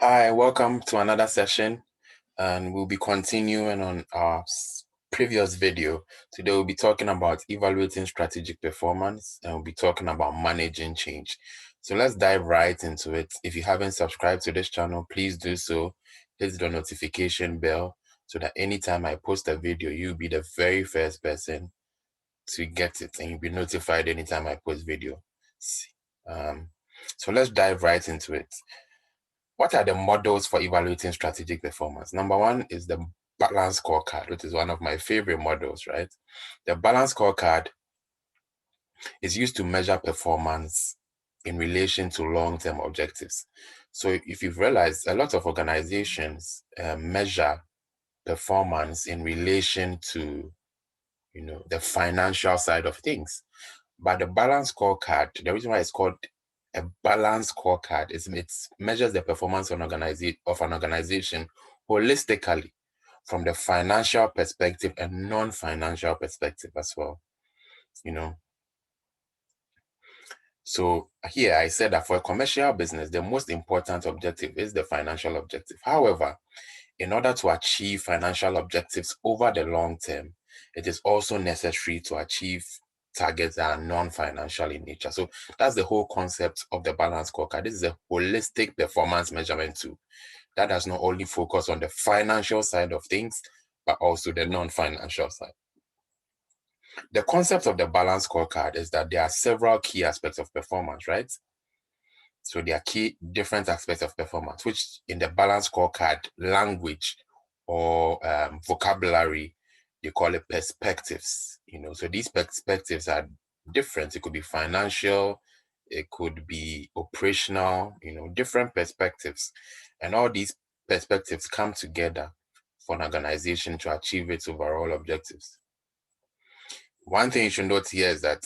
Hi, welcome to another session, and we'll be continuing on our previous video. Today we'll be talking about evaluating strategic performance, and we'll be talking about managing change. So let's dive right into it. If you haven't subscribed to this channel, please do so. Hit the notification bell so that anytime I post a video, you'll be the very first person to get it, and you'll be notified anytime I post video. So let's dive right into it. What are the models for evaluating strategic performance? Number one is the Balanced Scorecard, which is one of my favorite models, right? The Balanced Scorecard is used to measure performance in relation to long-term objectives. So if you've realized, a lot of organizations measure performance in relation to, the financial side of things. But the Balanced Scorecard, the reason why it's called a Balanced Scorecard is it measures the performance of an organization holistically from the financial perspective and non-financial perspective as well. So here I said that for a commercial business, the most important objective is the financial objective. However, in order to achieve financial objectives over the long term, it is also necessary to achieve targets that are non-financial in nature. So that's the whole concept of the Balanced Scorecard. This is a holistic performance measurement tool that does not only focus on the financial side of things, but also the non-financial side. The concept of the Balanced Scorecard is that there are several key aspects of performance, right? So there are key different aspects of performance, which in the Balanced Scorecard language or vocabulary, they call it perspectives. So these perspectives are different. It could be financial, it could be operational, different perspectives. And all these perspectives come together for an organization to achieve its overall objectives. One thing you should note here is that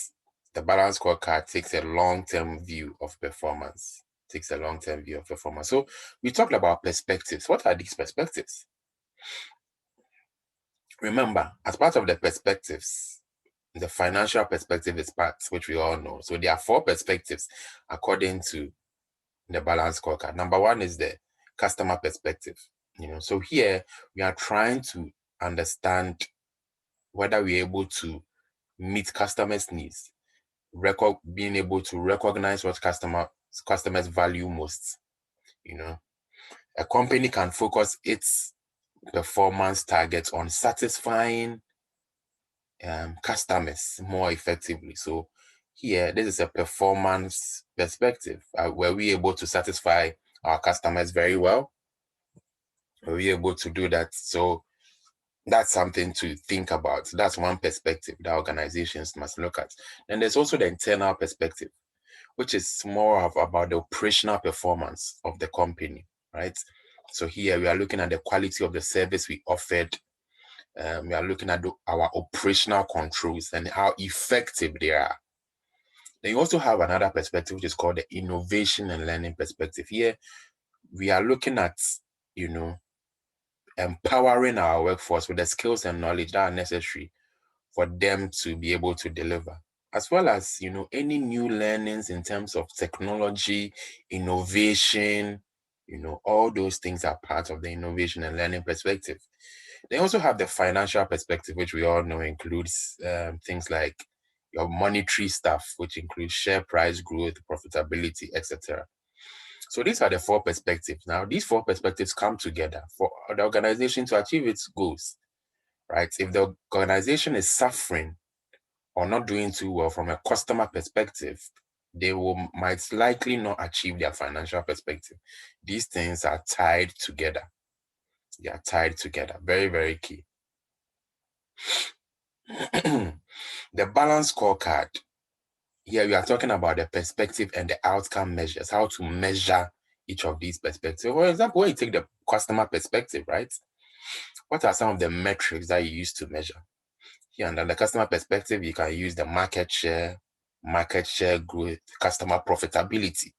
the Balanced Scorecard takes a long-term view of performance. So we talked about perspectives. What are these perspectives? Remember, as part of the perspectives, the financial perspective is part, which we all know. So there are 4 perspectives according to the Balanced Scorecard. Number one is the customer perspective. So here we are trying to understand whether we're able to meet customers' needs, being able to recognize what customers value most. A company can focus its performance targets on satisfying customers more effectively. So here, this is a performance perspective. Were we able to satisfy our customers very well? Were we able to do that? So that's something to think about. That's one perspective that organizations must look at. And there's also the internal perspective, which is more about the operational performance of the company, right? So here we are looking at the quality of the service we offered. We are looking at our operational controls and how effective they are. Then you also have another perspective, which is called the innovation and learning perspective. Here we are looking at, empowering our workforce with the skills and knowledge that are necessary for them to be able to deliver, as well as, any new learnings in terms of technology, innovation, all those things are part of the innovation and learning perspective. They also have the financial perspective, which we all know includes things like your monetary stuff, which includes share price growth, profitability, etc. So these are the 4 perspectives. Now, these 4 perspectives come together for the organization to achieve its goals, right? If the organization is suffering or not doing too well from a customer perspective, they might likely not achieve their financial perspective. These things are tied together. They are tied together. Very, very key. The Balanced Scorecard. Here we are talking about the perspective and the outcome measures, how to measure each of these perspectives. For example, when you take the customer perspective, right? What are some of the metrics that you use to measure? Here under the customer perspective, you can use the market share growth, customer profitability,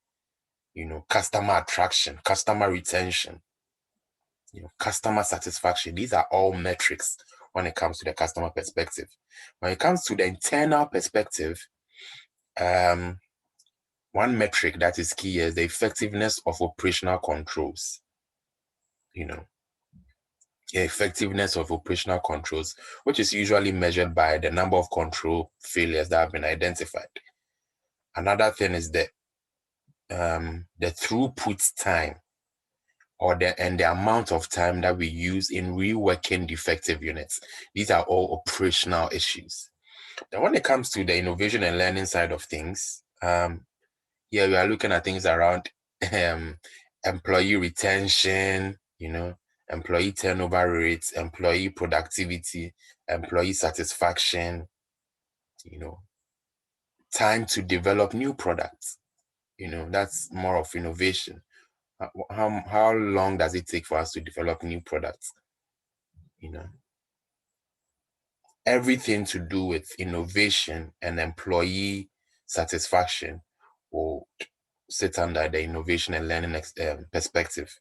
customer attraction, customer retention, customer satisfaction. These are all metrics when it comes to the customer perspective. When it comes to the internal perspective, one metric that is key is the effectiveness of operational controls. effectiveness of operational controls, which is usually measured by the number of control failures that have been identified. Another thing is the throughput time, or the amount of time that we use in reworking defective units. These are all operational issues. Then when it comes to the innovation and learning side of things, here we are looking at things around employee retention, employee turnover rates, employee productivity, employee satisfaction, time to develop new products. That's more of innovation. How long does it take for us to develop new products? Everything to do with innovation and employee satisfaction will sit under the innovation and learning perspective.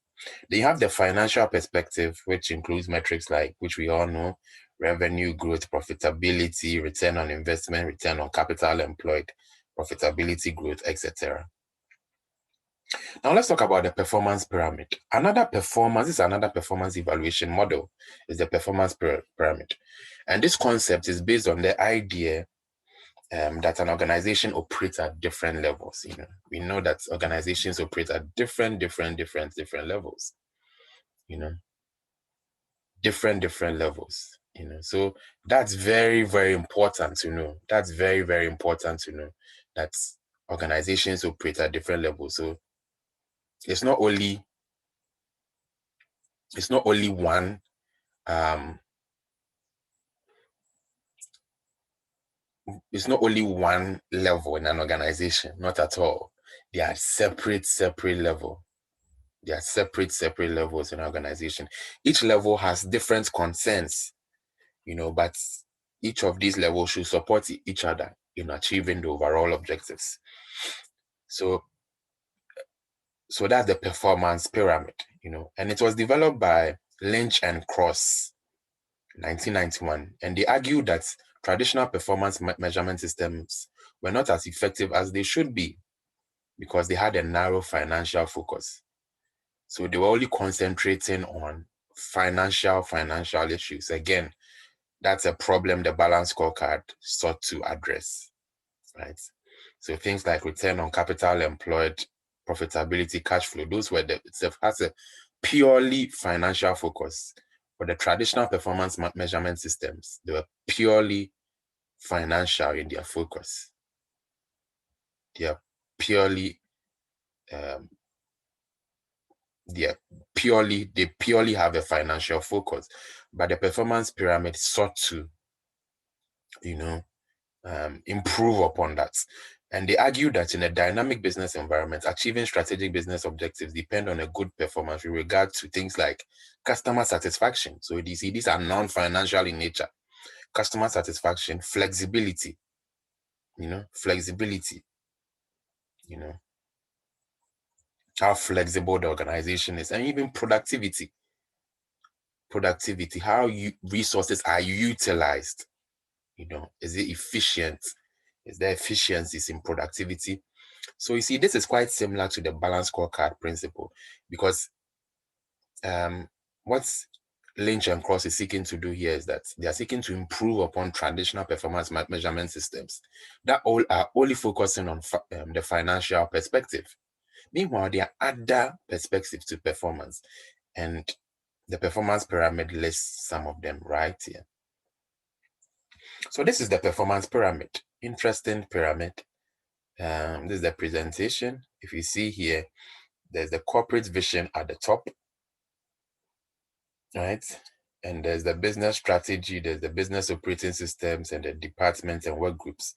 Then you have the financial perspective, which includes metrics like, which we all know, revenue growth, profitability, return on investment, return on capital employed, profitability growth, etc. Now let's talk about the performance pyramid. This is another performance evaluation model, is the performance pyramid. And this concept is based on the idea that an organization operates at different levels. We know that organizations operate at different levels. Different levels. So that's very, very important to know. That's very, very important to know that organizations operate at different levels. So it's not only one it's not only one level in an organization, not at all. They are separate level. They are separate levels in an organization. Each level has different concerns, but each of these levels should support each other in achieving the overall objectives. So that's the performance pyramid, and it was developed by Lynch and Cross, 1991, and they argued that traditional performance measurement systems were not as effective as they should be because they had a narrow financial focus. So they were only concentrating on financial issues. Again, that's a problem the Balanced Scorecard sought to address, right? So things like return on capital employed, profitability, cash flow, those were it has a purely financial focus. But the traditional performance measurement systems, they were purely financial in their focus. They purely have a financial focus. But the performance pyramid sought to, improve upon that. And they argue that in a dynamic business environment, achieving strategic business objectives depend on a good performance with regard to things like customer satisfaction. So these are non-financial in nature. Customer satisfaction, flexibility, how flexible the organization is, and even productivity, how resources are utilized. Is it efficient? Is there efficiencies in productivity? So you see, this is quite similar to the Balanced Scorecard principle, because what Lynch and Cross is seeking to do here is that they are seeking to improve upon traditional performance measurement systems that all are only focusing on the financial perspective. Meanwhile, there are other perspectives to performance, and the performance pyramid lists some of them right here. So this is the performance pyramid. Interesting pyramid. This is the presentation. If you see here, there's the corporate vision at the top, right? And there's the business strategy, there's the business operating systems, and the departments and work groups.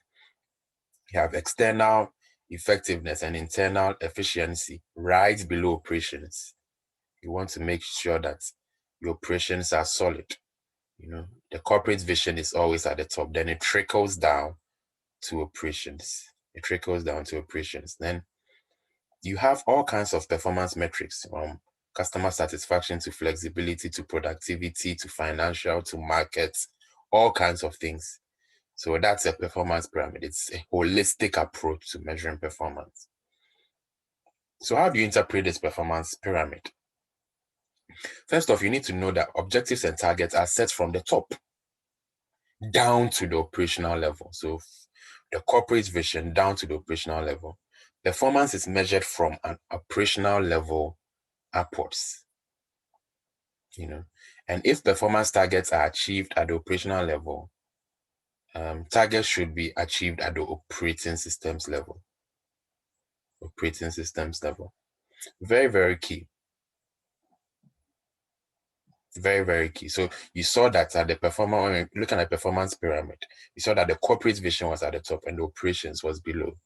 You have external effectiveness and internal efficiency right below operations. You want to make sure that your operations are solid. The corporate vision is always at the top. Then it trickles down to operations. Then you have all kinds of performance metrics, from customer satisfaction to flexibility to productivity to financial to markets, all kinds of things. So that's a performance pyramid. It's a holistic approach to measuring performance. So how do you interpret this performance pyramid? First off, you need to know that objectives and targets are set from the top down to the operational level. So the corporate vision down to the operational level. Performance is measured from an operational level upwards. And if performance targets are achieved at the operational level, targets should be achieved at the operating systems level. Operating systems level. Very, very key. Very, very key. So you saw that at the performance, when looking at the performance pyramid, you saw that the corporate vision was at the top and the operations was below.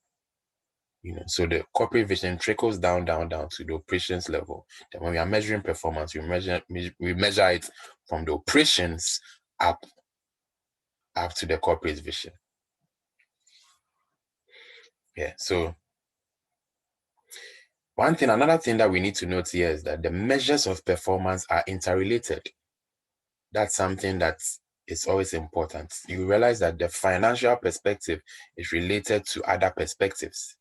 So the corporate vision trickles down to the operations level. Then when we are measuring performance, we measure it from the operations up to the corporate vision. Yeah. So another thing that we need to note here is that the measures of performance are interrelated. That's something that is always important. You realize that the financial perspective is related to other perspectives,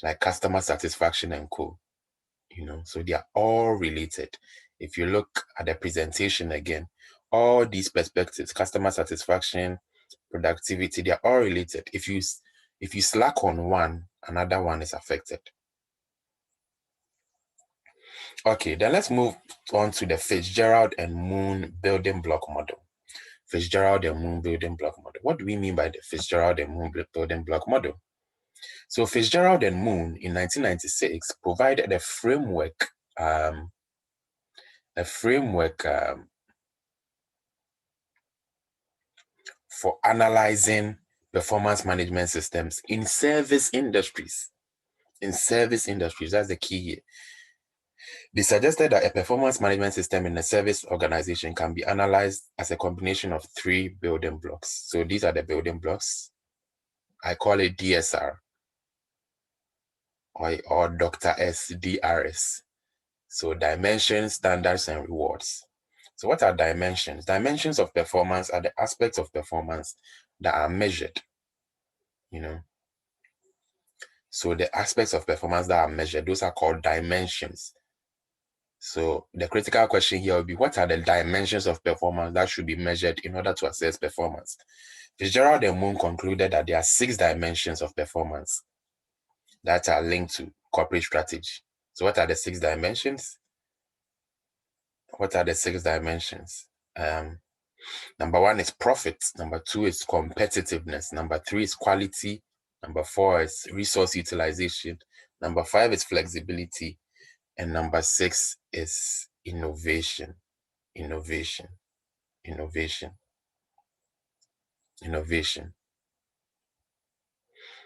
like customer satisfaction and co. So they are all related. If you look at the presentation again, all these perspectives, customer satisfaction, productivity, they are all related. If you slack on one, another one is affected. Okay, then let's move on to the Fitzgerald and Moon building block model. Fitzgerald and Moon building block model. What do we mean by the Fitzgerald and Moon building block model? So Fitzgerald and Moon in 1996 provided a framework for analyzing performance management systems in service industries. That's the key here. They suggested that a performance management system in a service organization can be analyzed as a combination of 3 building blocks. So these are the building blocks. I call it DSR or Dr. S, DRS. So dimensions, standards, and rewards. So what are dimensions? Dimensions of performance are the aspects of performance that are measured. So the aspects of performance that are measured, those are called dimensions. So the critical question here will be, what are the dimensions of performance that should be measured in order to assess performance? Fitzgerald and Moon concluded that there are 6 dimensions of performance that are linked to corporate strategy. So what are the 6 dimensions? Number 1 is profit. Number 2 is competitiveness. Number 3 is quality. Number 4 is resource utilization. Number 5 is flexibility. And number 6 is innovation.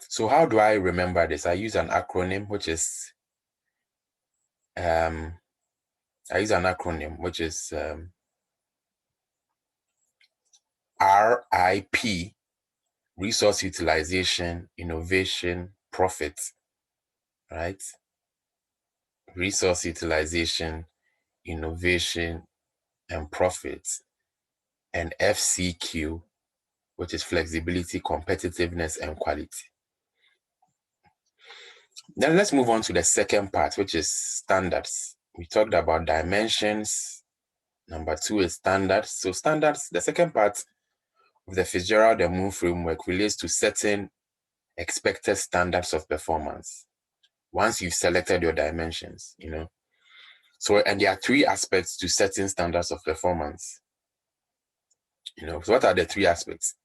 So how do I remember this? I use an acronym which is RIP, resource utilization, innovation, profit, right? Resource utilization, innovation, and profit. And FCQ, which is flexibility, competitiveness, and quality. Then let's move on to the second part, which is standards. We talked about dimensions. Number 2 is standards. So standards, the second part of the Fitzgerald and Moon framework relates to certain expected standards of performance once you've selected your dimensions, So, and there are 3 aspects to certain standards of performance. So what are the 3 aspects?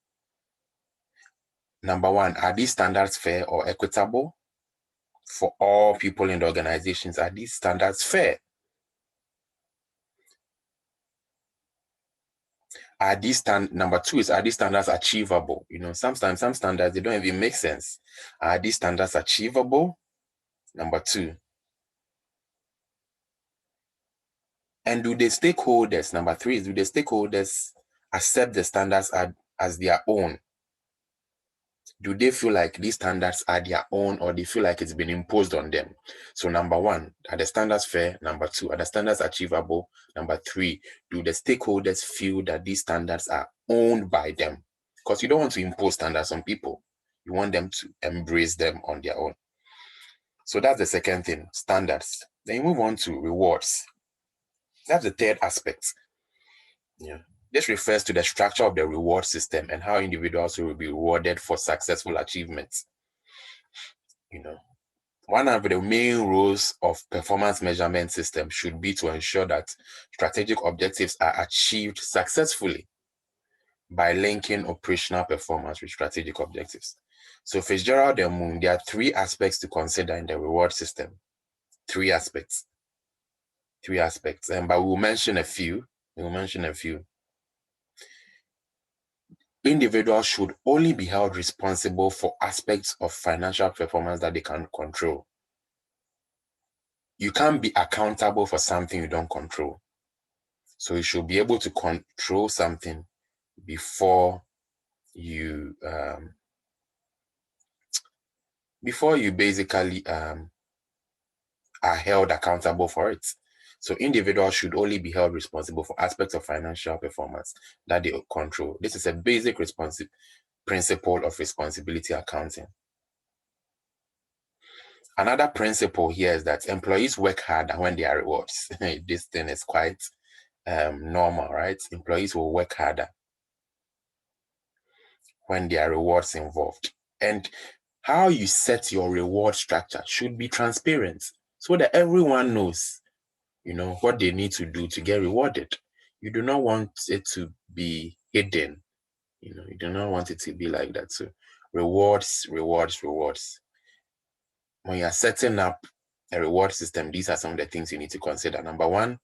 Number 1, are these standards fair or equitable for all people in the organizations? Are these standards fair? Number 2 is, are these standards achievable? Sometimes some standards, they don't even make sense. Are these standards achievable? Number 2. And do the stakeholders, number 3 is, do the stakeholders accept the standards as their own? Do they feel like these standards are their own, or they feel like it's been imposed on them? So number 1, are the standards fair? Number 2, are the standards achievable? Number 3, do the stakeholders feel that these standards are owned by them? Because you don't want to impose standards on people. You want them to embrace them on their own. So that's the second thing, standards. Then you move on to rewards. That's the third aspect. Yeah. This refers to the structure of the reward system and how individuals will be rewarded for successful achievements. One of the main roles of performance measurement system should be to ensure that strategic objectives are achieved successfully by linking operational performance with strategic objectives. So Fitzgerald and Moon, there are three aspects to consider in the reward system. Three aspects. But we'll mention a few. Individuals should only be held responsible for aspects of financial performance that they can control. You can't be accountable for something you don't control. So you should be able to control something before you basically are held accountable for it. So individuals should only be held responsible for aspects of financial performance that they control. This is a basic principle of responsibility accounting. Another principle here is that employees work harder when they are rewards. This thing is quite normal, right? Employees will work harder when there are rewards involved. And how you set your reward structure should be transparent so that everyone knows, what they need to do to get rewarded. You do not want it to be hidden. You do not want it to be like that. So rewards. When you're setting up a reward system, these are some of the things you need to consider. Number one,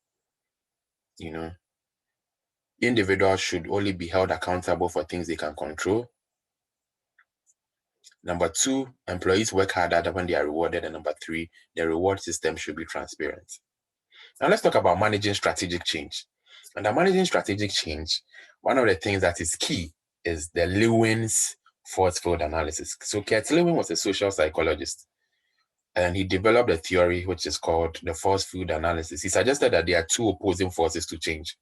individuals should only be held accountable for things they can control. Number two, employees work harder when they are rewarded. And number three, the reward system should be transparent. Now let's talk about managing strategic change. Under managing strategic change, one of the things that is key is the Lewin's force field analysis. So Kurt Lewin was a social psychologist, and he developed a theory which is called the force field analysis. He suggested that there are two opposing forces to change.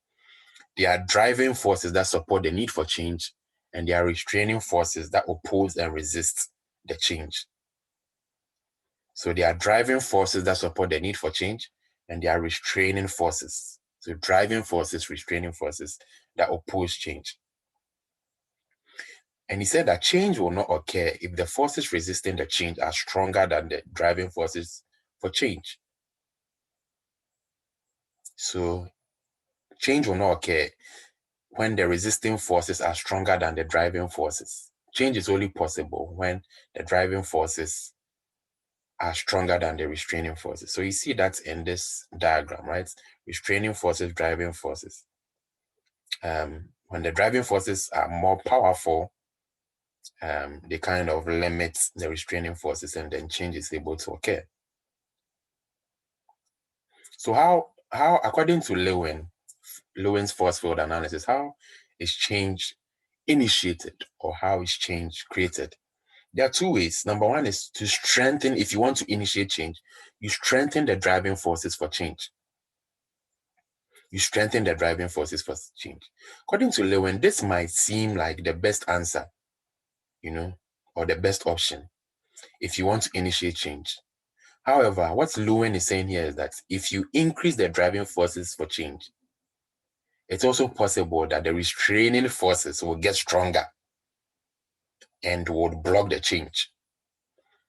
There are driving forces that support the need for change, and there are restraining forces that oppose and resist the change. So there are driving forces that support the need for change, and there are restraining forces. So driving forces, restraining forces that oppose change. And he said that change will not occur if the forces resisting the change are stronger than the driving forces for change. So change will not occur when the resisting forces are stronger than the driving forces. Change is only possible when the driving forces are stronger than the restraining forces. So you see that in this diagram, right? Restraining forces, driving forces. When the driving forces are more powerful, they kind of limit the restraining forces, and then change is able to occur. So how according to Lewin's force field analysis, how is change initiated, or how is change created? There are two ways. Number one is to strengthen. If you want to initiate change, you strengthen the driving forces for change. According to Lewin, this might seem like the best answer, or the best option if you want to initiate change. However, what Lewin is saying here is that if you increase the driving forces for change, it's also possible that the restraining forces will get stronger and would block the change.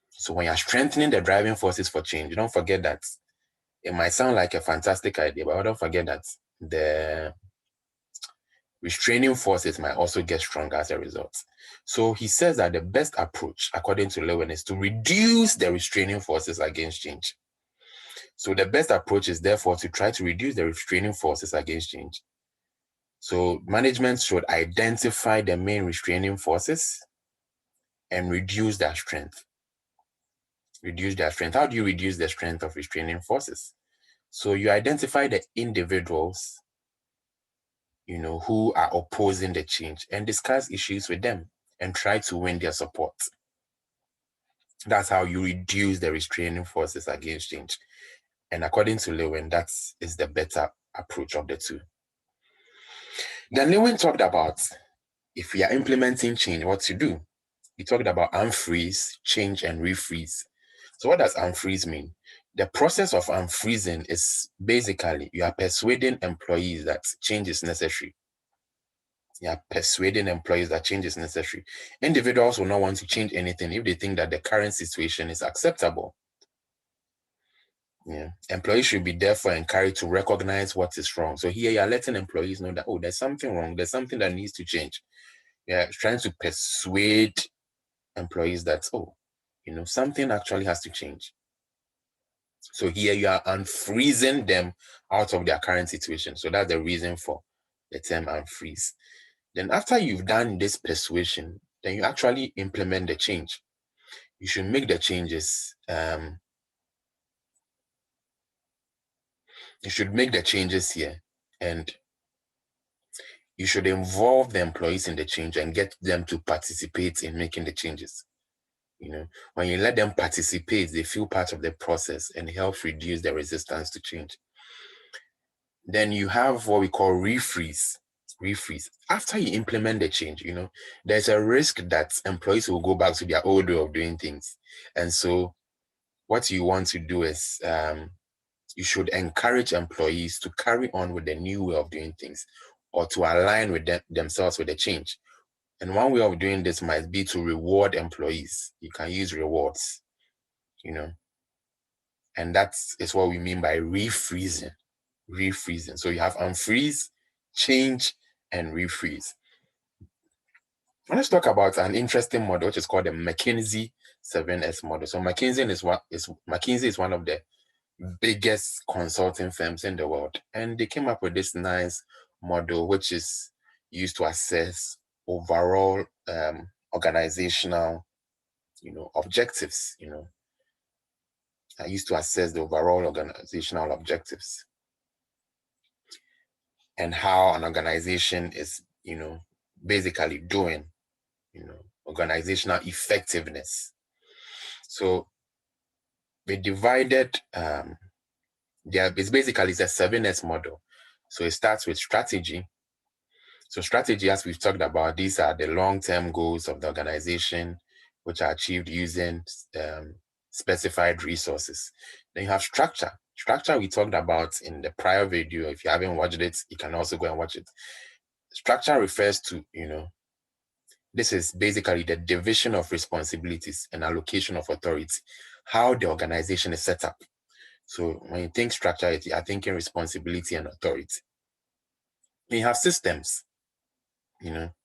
So when you're strengthening the driving forces for change, don't forget that it might sound like a fantastic idea, but don't forget that the restraining forces might also get stronger as a result. So he says that the best approach, according to Lewin, is to reduce the restraining forces against change. So the best approach is therefore to try to reduce the restraining forces against change. So management should identify the main restraining forces and reduce their strength. How do you reduce the strength of restraining forces? So you identify the individuals, who are opposing the change, and discuss issues with them and try to win their support. That's how you reduce the restraining forces against change. And according to Lewin, that is the better approach of the two. Then Lewin talked about if we are implementing change, what to do. He talked about unfreeze, change, and refreeze. So what does unfreeze mean? The process of unfreezing is basically you are persuading employees that change is necessary. You are persuading employees that change is necessary. Individuals will not want to change anything if they think that the current situation is acceptable. Yeah. Employees should be therefore encouraged to recognize what is wrong. So here you are letting employees know that, oh, there's something wrong. There's something that needs to change. Yeah, trying to persuade employees that, oh, something actually has to change. So here you are unfreezing them out of their current situation. So that's the reason for the term unfreeze. Then after you've done this persuasion, then you actually implement the change. You should make the changes. You should make the changes here, and you should involve the employees in the change and get them to participate in making the changes. When you let them participate, they feel part of the process and helps reduce the resistance to change. Then you have what we call refreeze. After you implement the change, there's a risk that employees will go back to their old way of doing things. And so what you want to do is you should encourage employees to carry on with the new way of doing things or to align with themselves with the change. And one way of doing this might be to reward employees. You can use rewards, and that is what we mean by refreezing. So you have unfreeze, change, and refreeze. Let's talk about an interesting model, which is called the McKinsey 7S model. So McKinsey is one of the biggest consulting firms in the world, and they came up with this nice model, which is used to assess overall organizational, objectives. I used to assess the overall organizational objectives and how an organization is, basically doing, organizational effectiveness. So we divided, it's basically a 7S model. So it starts with strategy. So strategy, as we've talked about, these are the long-term goals of the organization, which are achieved using specified resources. Then you have structure. Structure we talked about in the prior video. If you haven't watched it, you can also go and watch it. Structure refers to, this is basically the division of responsibilities and allocation of authority, how the organization is set up. So when you think structure, you are thinking responsibility and authority. Then you have systems,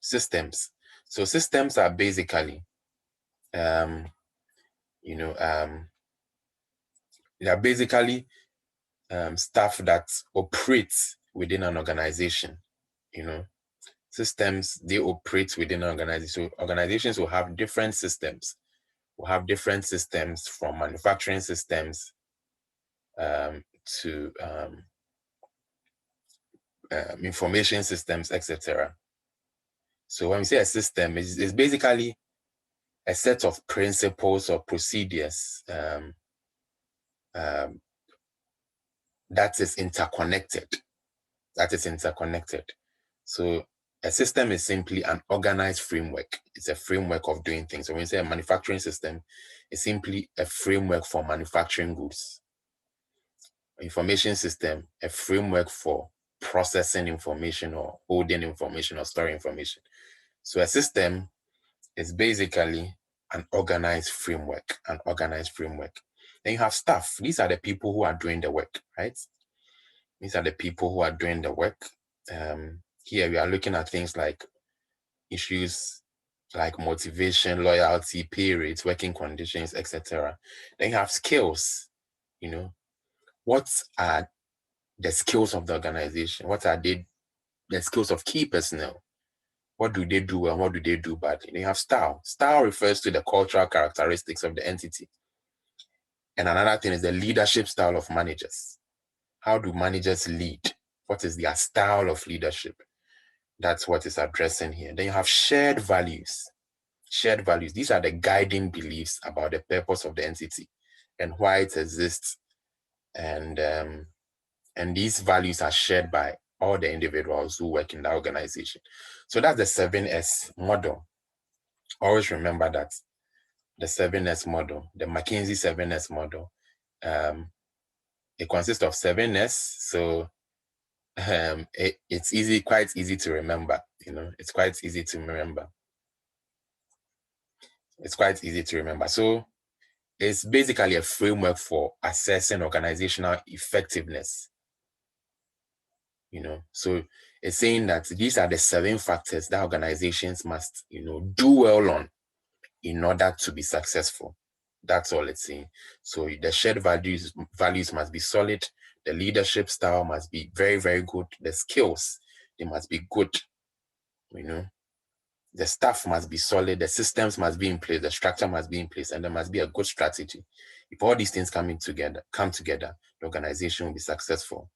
systems. So systems are basically, they are basically stuff that operates within an organization. Systems, they operate within an organization. So organizations will have different systems. We'll have different systems from manufacturing systems to information systems, etc. So when we say a system, it's basically a set of principles or procedures that is interconnected. So a system is simply an organized framework. It's a framework of doing things. So when we say a manufacturing system, it's simply a framework for manufacturing goods. Information system, a framework for processing information or holding information or storing information. So a system is basically an organized framework. Then you have staff. These are the people who are doing the work, right? These are the people who are doing the work. Here we are looking at things like issues like motivation, loyalty, pay rates, working conditions, etc. Then you have skills. What are the skills of the organization? What are the skills of key personnel? What do they do and what do they do badly? Then you have style. Style refers to the cultural characteristics of the entity. And another thing is the leadership style of managers. How do managers lead? What is their style of leadership? That's what is addressing here. Then you have shared values. These are the guiding beliefs about the purpose of the entity and why it exists. And these values are shared by all the individuals who work in the organization. So that's the 7S model. Always remember that the 7S model, the McKinsey 7S model, It consists of 7 S, so it's quite easy to remember. It's quite easy to remember. So it's basically a framework for assessing organizational effectiveness. So it's saying that these are the 7 factors that organizations must, do well on in order to be successful. That's all it's saying. So the shared values must be solid. The leadership style must be very, very good. The skills, they must be good. The staff must be solid. The systems must be in place. The structure must be in place, and there must be a good strategy. If all these things come together, the organization will be successful.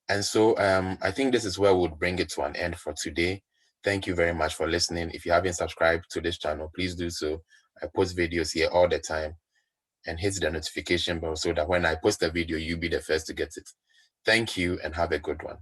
And so I think this is where we'll bring it to an end for today. Thank you very much for listening. If you haven't subscribed to this channel, please do so. I post videos here all the time, and hit the notification bell so that when I post a video, you'll be the first to get it. Thank you and have a good one.